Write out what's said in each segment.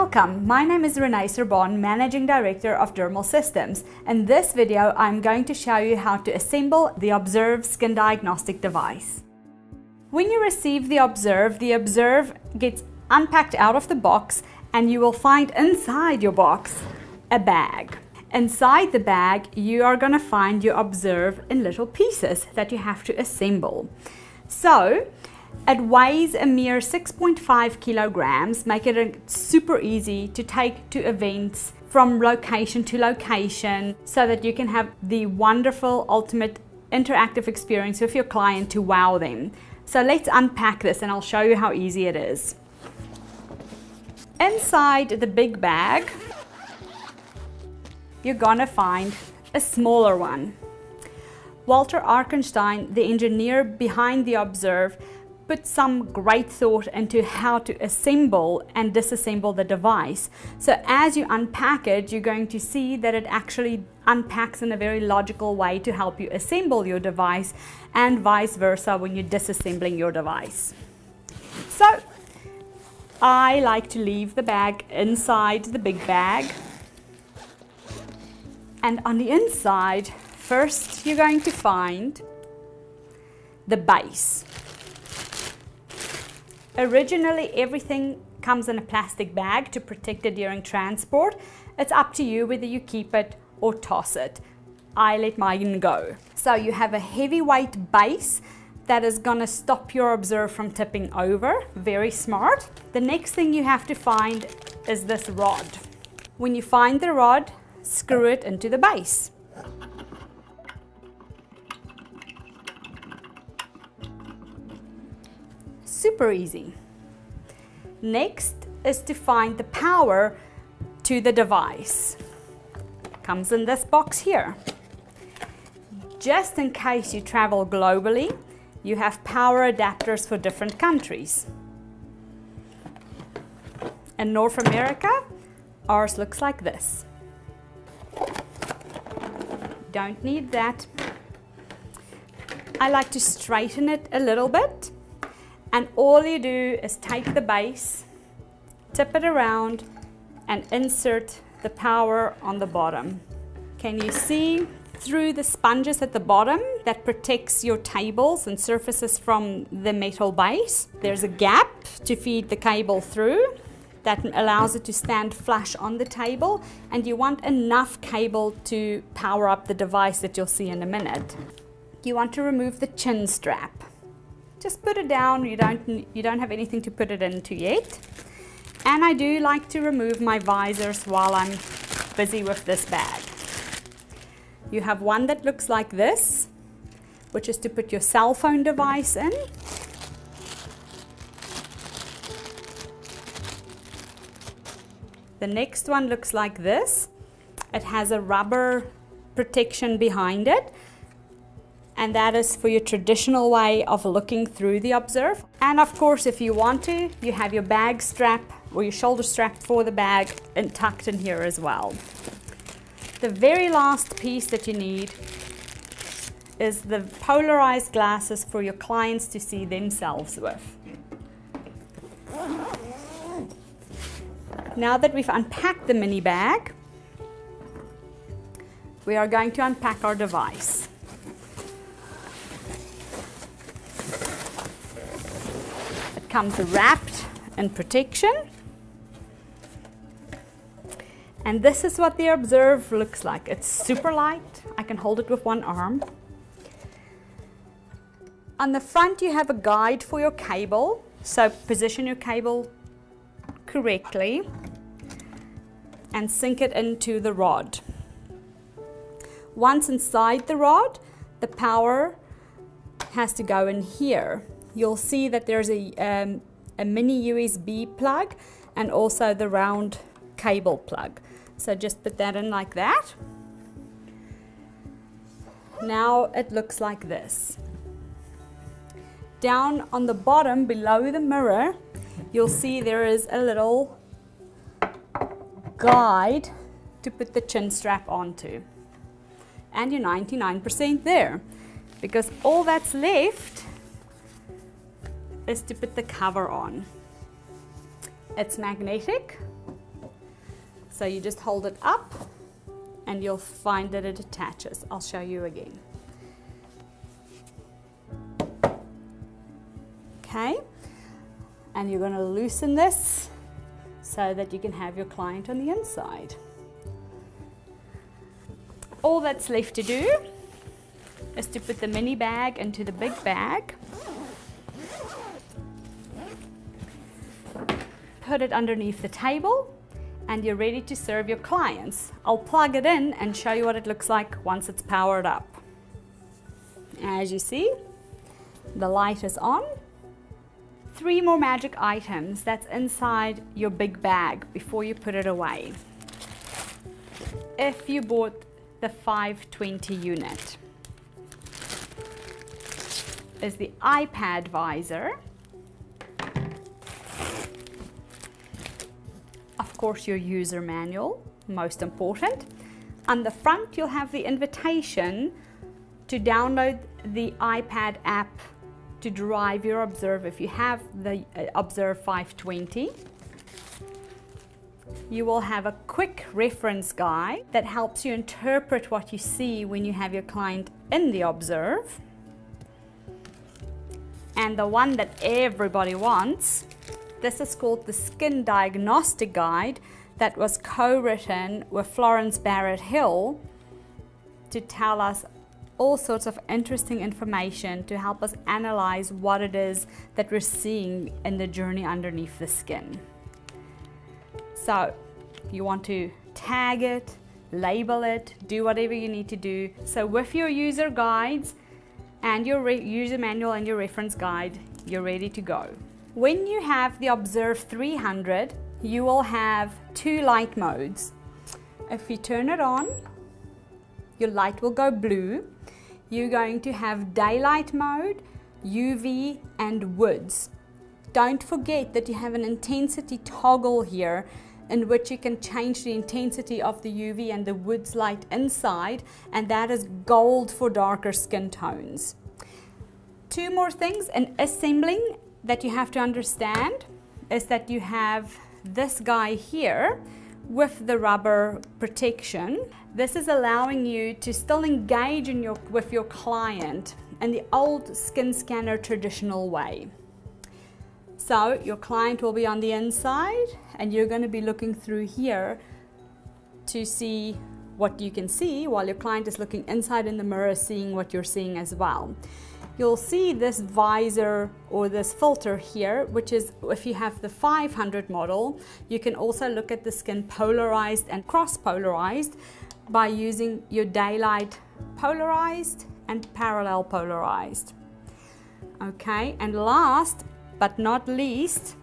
Welcome, my name is Renee Sorbonne, Managing Director of Dermal Systems. In this video, I'm going to show you how to assemble the OBSERV skin diagnostic device. When you receive the OBSERV gets unpacked out of the box and you will find inside your box a bag. Inside the bag, you are going to find your OBSERV in little pieces that you have to assemble. So, it weighs a mere 6.5 kilograms, making it super easy to take to events from location to location so that you can have the wonderful, ultimate interactive experience with your client to wow them. So let's unpack this and I'll show you how easy it is. Inside the big bag, you're gonna find a smaller one. Walter Arkenstein, the engineer behind the OBSERV, put some great thought into how to assemble and disassemble the device. So as you unpack it, you're going to see that it actually unpacks in a very logical way to help you assemble your device, and vice versa when you're disassembling your device. So I like to leave the bag inside the big bag. And on the inside, first you're going to find the base. Originally, everything comes in a plastic bag to protect it during transport. It's up to you whether you keep it or toss it. I let mine go. So you have a heavyweight base that is going to stop your OBSERV from tipping over. Very smart. The next thing you have to find is this rod. When you find the rod, screw it into the base. Super easy. Next is to find the power to the device. Comes in this box here. Just in case you travel globally, you have power adapters for different countries. In North America, ours looks like this. Don't need that. I like to straighten it a little bit. And all you do is take the base, tip it around, and insert the power on the bottom. Can you see through the sponges at the bottom that protects your tables and surfaces from the metal base? There's a gap to feed the cable through that allows it to stand flush on the table, and you want enough cable to power up the device that you'll see in a minute. You want to remove the chin strap. Just put it down, you don't have anything to put it into yet. And I do like to remove my visors while I'm busy with this bag. You have one that looks like this, which is to put your cell phone device in. The next one looks like this. It has a rubber protection behind it. And that is for your traditional way of looking through the OBSERV. And of course, if you want to, you have your bag strap or your shoulder strap for the bag and tucked in here as well. The very last piece that you need is the polarized glasses for your clients to see themselves with. Now that we've unpacked the mini bag, we are going to unpack our device. Comes wrapped in protection, and this is what the OBSERV looks like. It's super light. I can hold it with one arm. On the front you have a guide for your cable, so position your cable correctly and sink it into the rod. Once inside the rod, the power has to go in here. You'll see that there's a mini USB plug and also the round cable plug. So just put that in like that. Now it looks like this. Down on the bottom below the mirror, you'll see there is a little guide to put the chin strap onto. And you're 99% there, because all that's left is to put the cover on. It's magnetic, So you just hold it up and you'll find that it attaches. I'll show you again. Okay, and you're going to loosen this so that you can have your client on the inside. All that's left to do is to put the mini bag into the big bag, put it underneath the table, and you're ready to serve your clients. I'll plug it in and show you what it looks like once it's powered up. As you see, the light is on. 3 more magic items that's inside your big bag before you put it away. If you bought the 520 unit, is the iPad visor, of course your user manual, most important. On the front you'll have the invitation to download the iPad app to drive your OBSERV if you have the OBSERV 520. You will have a quick reference guide that helps you interpret what you see when you have your client in the OBSERV. And the one that everybody wants, this is called the Skin Diagnostic Guide that was co-written with Florence Barrett Hill to tell us all sorts of interesting information to help us analyze what it is that we're seeing in the journey underneath the skin. So you want to tag it, label it, do whatever you need to do. So with your user guides and your user manual and your reference guide, you're ready to go. When you have the OBSERV 300, you will have 2 light modes. If you turn it on, your light will go blue. You're going to have daylight mode, UV, and woods. Don't forget that you have an intensity toggle here in which you can change the intensity of the UV and the woods light inside, and that is gold for darker skin tones. 2 more things in assembling that you have to understand is that you have this guy here with the rubber protection. This is allowing you to still engage with your client in the old skin scanner traditional way. So your client will be on the inside and you're going to be looking through here to see what you can see while your client is looking inside in the mirror, seeing what you're seeing as well. You'll see this visor or this filter here, which is, if you have the 500 model, you can also look at the skin polarized and cross-polarized by using your daylight polarized and parallel polarized. Okay, and last but not least,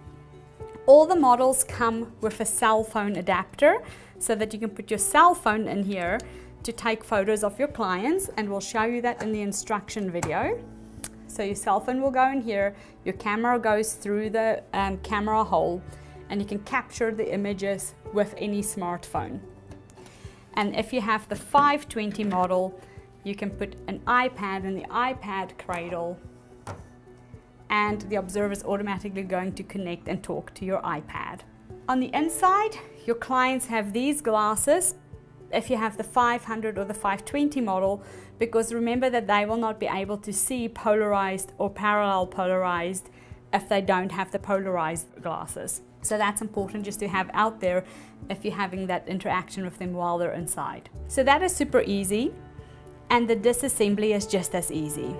all the models come with a cell phone adapter so that you can put your cell phone in here to take photos of your clients, and we'll show you that in the instruction video. So your cell phone will go in here, your camera goes through the camera hole, and you can capture the images with any smartphone. And if you have the 520 model, you can put an iPad in the iPad cradle, and the OBSERV is automatically going to connect and talk to your iPad. On the inside, your clients have these glasses if you have the 500 or the 520 model, because remember that they will not be able to see polarized or parallel polarized if they don't have the polarized glasses. So that's important just to have out there if you're having that interaction with them while they're inside. So that is super easy, and the disassembly is just as easy.